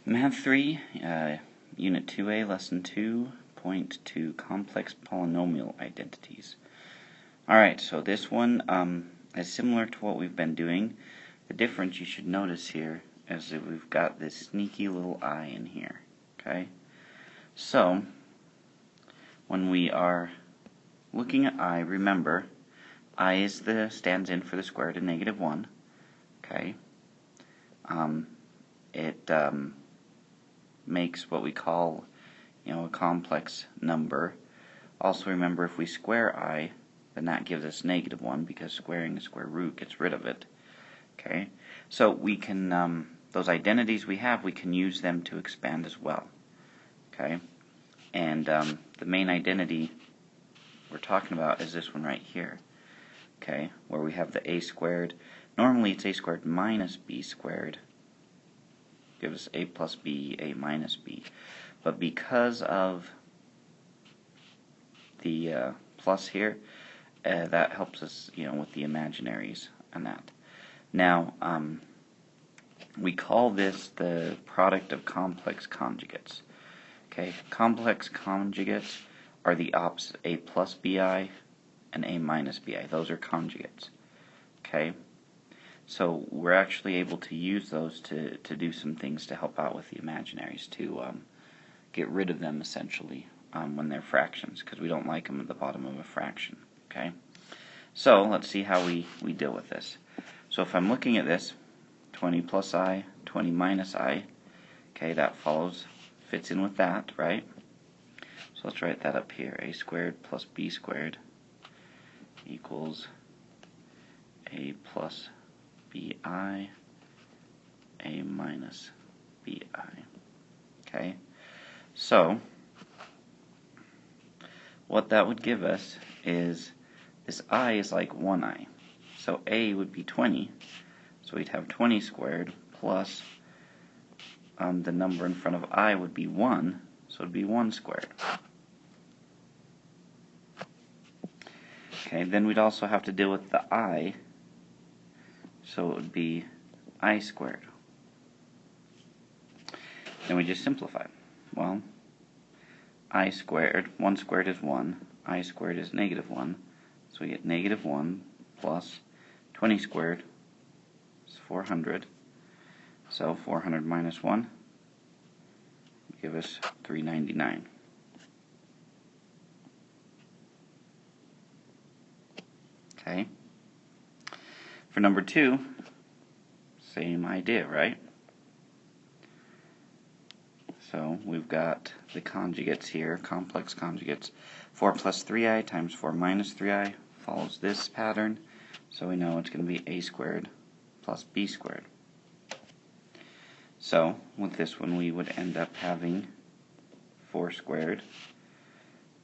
Math 3, Unit 2A, Lesson 2.2, Complex Polynomial Identities. Alright, so this one is similar to what we've been doing. The difference you should notice here is that we've got this sneaky little I in here. Okay? So, when we are looking at I, remember, I stands in for the square root of -1. Okay? It makes what we call, a complex number. Also remember, if we square I, then that gives us -1 because squaring the square root gets rid of it. Okay, so we can those identities we have, we can use them to expand as well. Okay, and the main identity we're talking about is this one right here. Okay, where we have the a squared. Normally it's a squared minus b squared. Gives us a plus b, a minus b. But because of the plus here, that helps us, with the imaginaries and that. Now, we call this the product of complex conjugates. Okay, complex conjugates are the opposite, a plus bi and a minus bi. Those are conjugates. Okay. So we're actually able to use those to do some things to help out with the imaginaries, to get rid of them essentially when they're fractions, because we don't like them at the bottom of a fraction. Okay, so let's see how we deal with this. So if I'm looking at this, 20 plus I, 20 minus I, okay, that fits in with that, right? So let's write that up here. A squared plus b squared equals a plus bi, a minus bi. Okay, so what that would give us is this I is like 1i. So a would be 20. So we'd have 20 squared plus the number in front of I would be 1. So it would be 1 squared. Okay, then we'd also have to deal with the I. So it would be I squared. Then we just simplify. Well, I squared, 1 squared is 1, I squared is -1, so we get -1 plus 20 squared is 400, so 400 minus 1 would give us 399. Okay. For number 2, same idea, right? So we've got the conjugates here, complex conjugates. 4 plus 3i times 4 minus 3i follows this pattern. So we know it's going to be a squared plus b squared. So with this one we would end up having 4 squared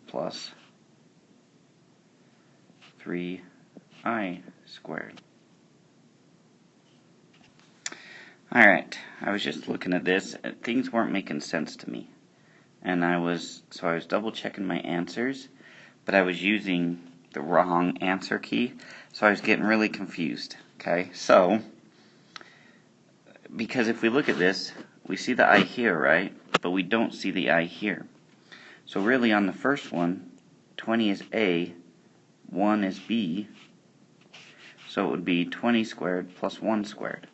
plus 3i squared. Alright, I was just looking at this. Things weren't making sense to me. And I was double checking my answers, but I was using the wrong answer key, so I was getting really confused. Okay, so, because if we look at this, we see the I here, right? But we don't see the I here. So really on the first one, 20 is A, 1 is B, so it would be 20 squared plus 1 squared,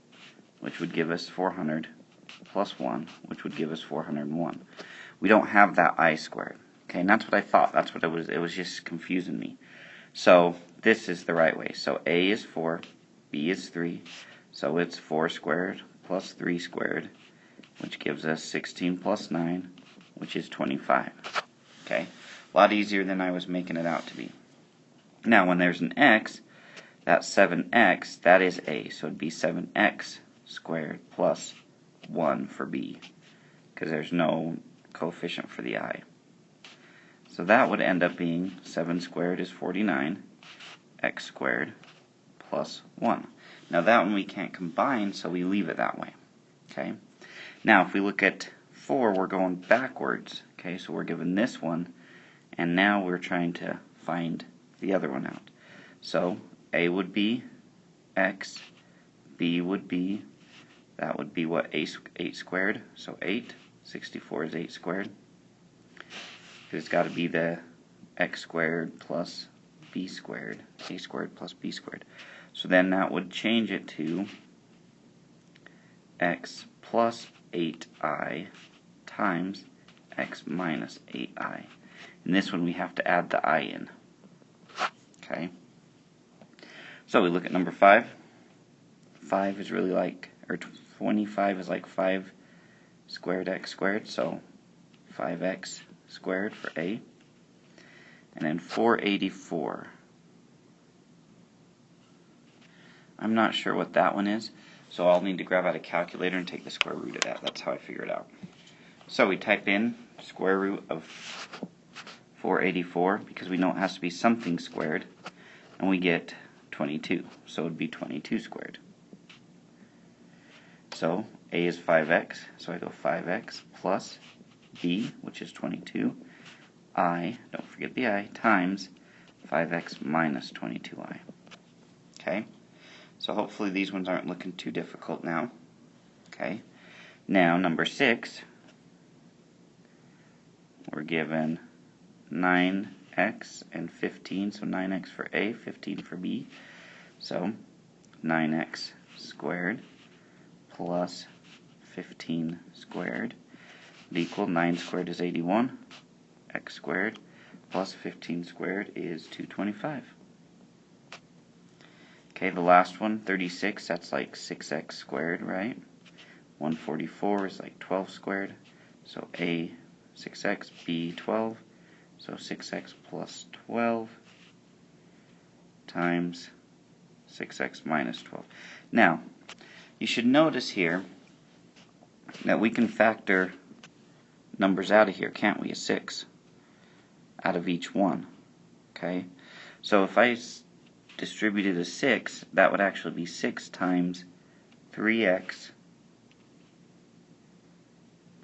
which would give us 400 plus 1, which would give us 401. We don't have that I squared. Okay, and that's what I thought. That's what it was. It was just confusing me. So this is the right way. So A is 4, B is 3, so it's 4 squared plus 3 squared, which gives us 16 plus 9, which is 25. Okay, a lot easier than I was making it out to be. Now when there's an x, that's 7x, that is A, so it'd be 7x squared plus 1 for b, because there's no coefficient for the I. So that would end up being 7 squared is 49, x squared plus 1. Now that one we can't combine, so we leave it that way. Okay. Now if we look at 4, we're going backwards. Okay, so we're given this one, and now we're trying to find the other one out. So A would be x, B would be that would be what, 8 squared, so 8. 64 is 8 squared. It's got to be the x squared plus b squared, a squared plus b squared. So then that would change it to x plus 8i times x minus 8i. In this one we have to add the I in. Okay? So we look at number 5. 5 is really like, or 25 is like 5 squared x squared, so 5x squared for A. And then 484. I'm not sure what that one is, so I'll need to grab out a calculator and take the square root of that. That's how I figure it out. So we type in square root of 484, because we know it has to be something squared, and we get 22. So it would be 22 squared. So A is 5x, so I go 5x plus B, which is 22, I, don't forget the I, times 5x minus 22i. Okay? So hopefully these ones aren't looking too difficult now. Okay? Now, number 6, we're given 9x and 15, so 9x for A, 15 for B. So 9x squared plus 15 squared would equal 9 squared is 81, x squared plus 15 squared is 225. Okay, the last one, 36, that's like 6x squared, right? 144 is like 12 squared, so A 6x, B 12, so 6x plus 12 times 6x minus 12. Now, you should notice here that we can factor numbers out of here, can't we? A 6 out of each one. Okay? So if I distributed a 6, that would actually be 6 times 3x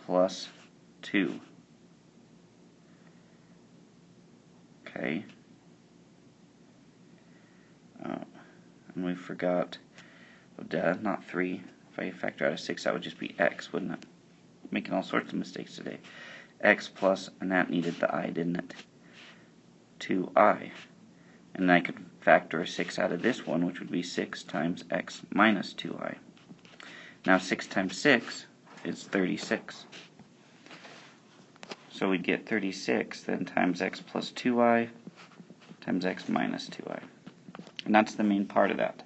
plus 2. Okay? And we forgot, not 3. If I factor out a 6, that would just be x, wouldn't it? Making all sorts of mistakes today. X plus, and that needed the I, didn't it? 2i. And I could factor a 6 out of this one, which would be 6 times x minus 2i. Now 6 times 6 is 36. So we'd get 36 then times x plus 2i times x minus 2i. And that's the main part of that.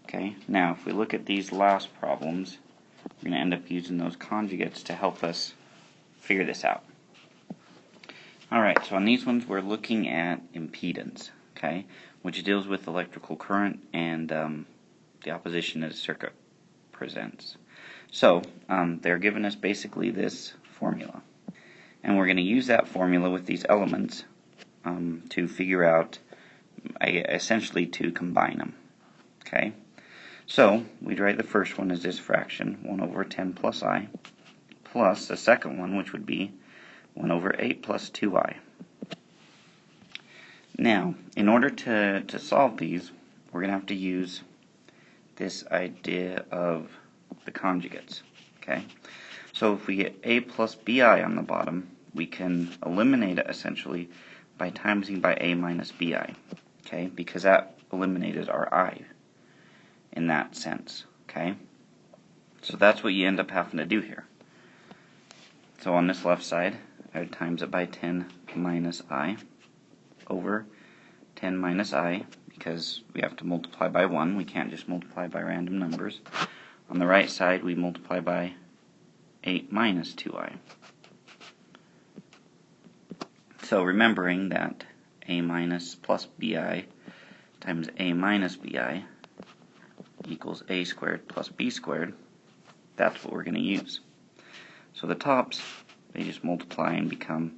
Okay, now if we look at these last problems, we're going to end up using those conjugates to help us figure this out. Alright, so on these ones we're looking at impedance, okay, which deals with electrical current and the opposition that a circuit presents. So they're giving us basically this formula. And we're going to use that formula with these elements to figure out, essentially to combine them. Okay? So we'd write the first one as this fraction, 1 over 10 plus I, plus the second one, which would be 1 over 8 plus 2i. Now, in order to solve these, we're going to have to use this idea of the conjugates. Okay? So if we get a plus bi on the bottom, we can eliminate it essentially by timesing by a minus bi. Okay? Because that eliminated our I in that sense. Okay? So that's what you end up having to do here. So on this left side, I would times it by 10 minus I over 10 minus I, because we have to multiply by 1. We can't just multiply by random numbers. On the right side, we multiply by 8 minus 2i. So remembering that a minus plus bi times a minus bi equals a squared plus b squared, that's what we're going to use. So the tops, they just multiply and become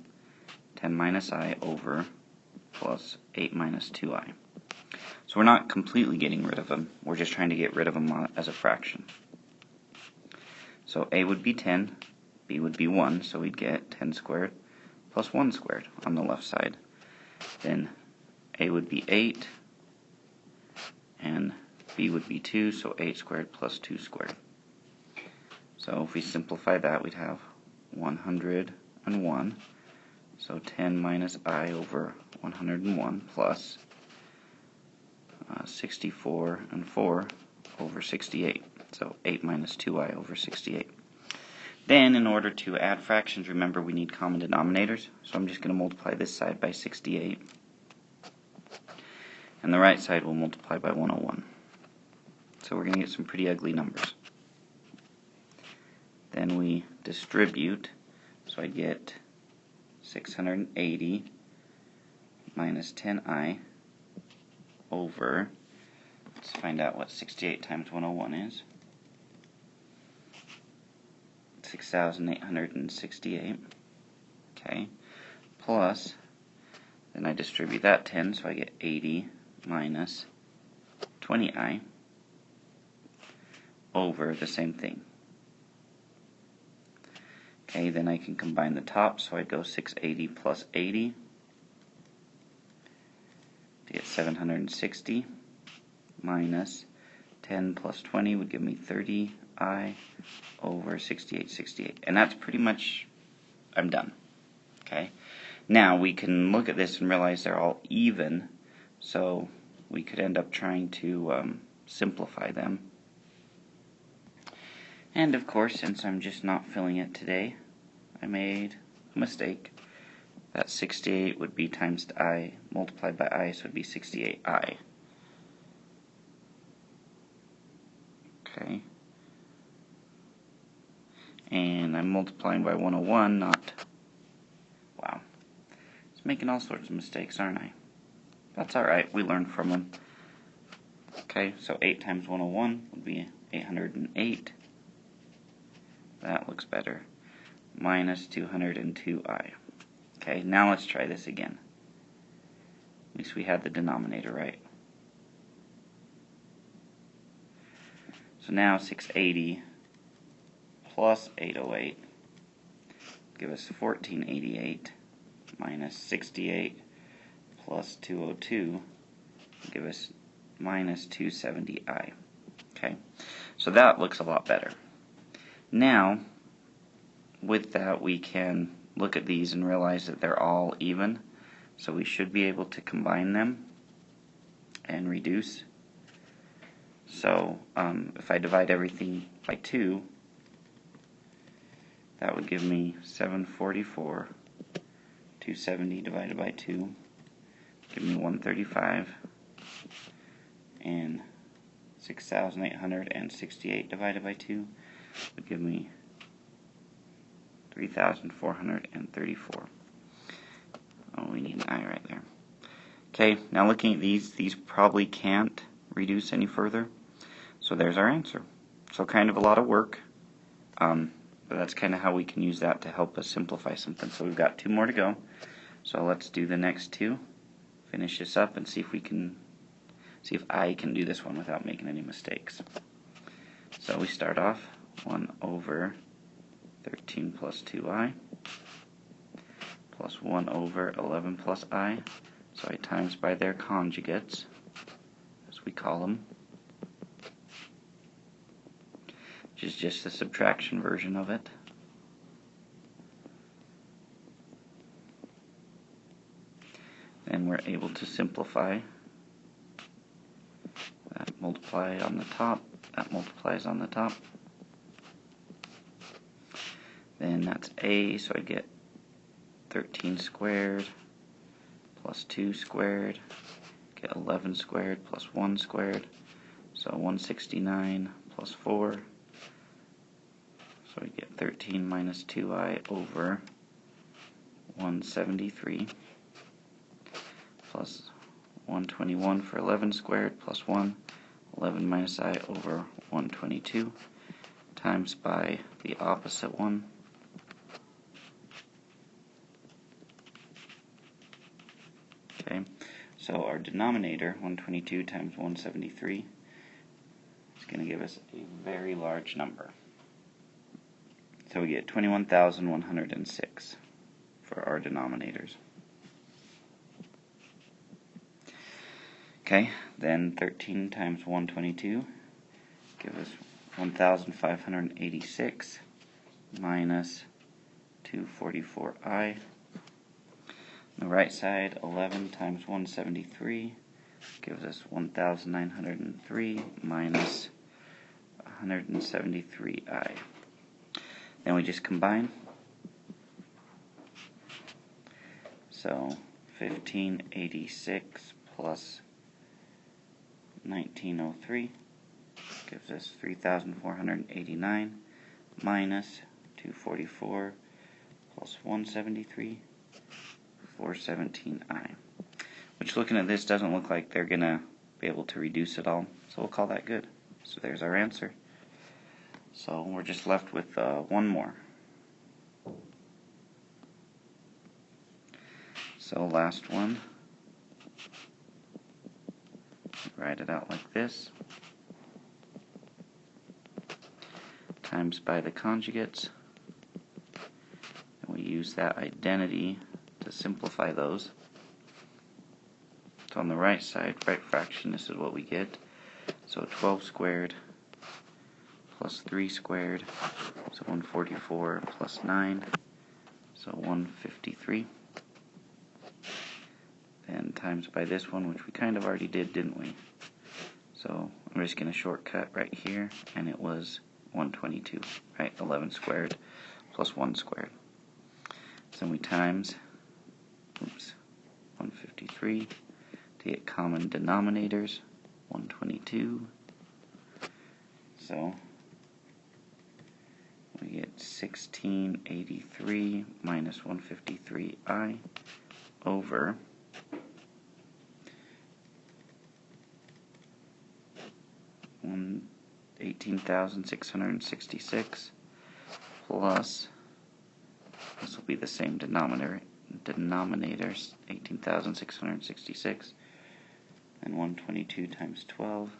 10 minus I over plus 8 minus 2i. So we're not completely getting rid of them, we're just trying to get rid of them as a fraction. So a would be 10, b would be 1, so we'd get 10 squared plus 1 squared on the left side. Then a would be 8, and b would be 2, so 8 squared plus 2 squared. So if we simplify that, we'd have 101. So 10 minus I over 101 plus 64 and 4 over 68. So 8 minus 2I over 68. Then, in order to add fractions, remember we need common denominators. So I'm just going to multiply this side by 68. And the right side will multiply by 101. So we're going to get some pretty ugly numbers. Then we distribute. So I get 680 minus 10I over, let's find out what 68 times 101 is. 6,868. Okay. Plus, then I distribute that 10, so I get 80 minus 20I over the same thing. Okay, then I can combine the top, so I'd go 680 plus 80 to get 760 minus 10 plus 20 would give me 30I over 68. And that's pretty much, I'm done. Okay. Now we can look at this and realize they're all even, so we could end up trying to simplify them. And of course, since I'm just not filling it today, I made a mistake. That 68 would be times I multiplied by I, so it would be 68I. Okay. And I'm multiplying by 101, not... Wow. It's making all sorts of mistakes, aren't I? That's alright, we learn from them. Okay, so 8 times 101 would be 808. That looks better. Minus 202I. Okay, now let's try this again. At least we had the denominator right. So now 680 plus 808 give us 1488 minus 68 plus 202 give us minus 270I. Okay, so that looks a lot better. Now, with that, we can look at these and realize that they're all even. So we should be able to combine them and reduce. So if I divide everything by 2, that would give me 744. 270 divided by 2 give me 135. And 6,868 divided by 2 would give me 3,434. Oh, we need an I right there. Okay, now looking at these probably can't reduce any further. So there's our answer. So kind of a lot of work, but that's kind of how we can use that to help us simplify something. So we've got 2 more to go. So let's do the next 2. Finish this up and see if I can do this one without making any mistakes. So we start off 1 over 13 plus 2I plus 1 over 11 plus I. So I times by their conjugates, as we call them, which is just the subtraction version of it. Then we're able to simplify. That multiply on the top, that multiplies on the top. Then that's A, so I get 13 squared plus 2 squared, get 11 squared plus 1 squared, so 169 plus 4, so we get 13 minus 2I over 173 plus 121 for 11 squared plus 1, 11 minus I over 122 times by the opposite one. Okay, so our denominator, 122 times 173, is going to give us a very large number. So we get 21,106 for our denominators. Okay, then 13 times 122 give us 1,586 minus 244i. On the right side, 11 times 173 gives us 1,903 minus 173i. Then we just combine. So 1586 plus 1903 gives us 3,489 minus 244 plus 173, 417i. Which, looking at this, doesn't look like they're going to be able to reduce it all. So we'll call that good. So there's our answer. So we're just left with one more. So last one. Write it out like this. Times by the conjugates. And we use that identity to simplify those. So on the right side, right fraction, this is what we get. So 12 squared plus 3 squared, so 144 plus 9, so 153. Then times by this one, which we kind of already did, didn't we? So I'm just going to shortcut right here, and it was 122, right? 11 squared plus 1 squared. So we times, 153 to get common denominators, 122. So we get 1683 minus 153i over 18,666 plus, this will be the same denominators, 18,666, and 122 times 12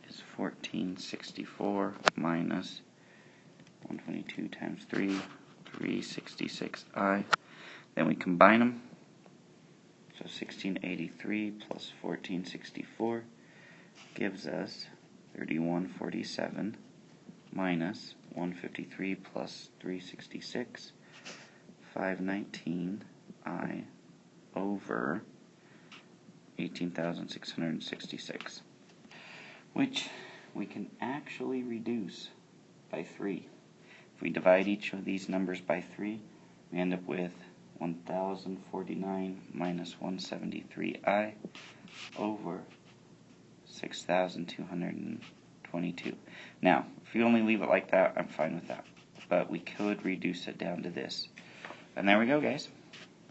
is 1464 minus 122 times 3, 366i. Then we combine them. So 1683 plus 1464 gives us 3147 minus 153 plus 366, 519i over 18,666, which we can actually reduce by 3. If we divide each of these numbers by 3, we end up with 1,049 minus 173i over 6,222. Now, if you only leave it like that, I'm fine with that. But we could reduce it down to this. And there we go, guys.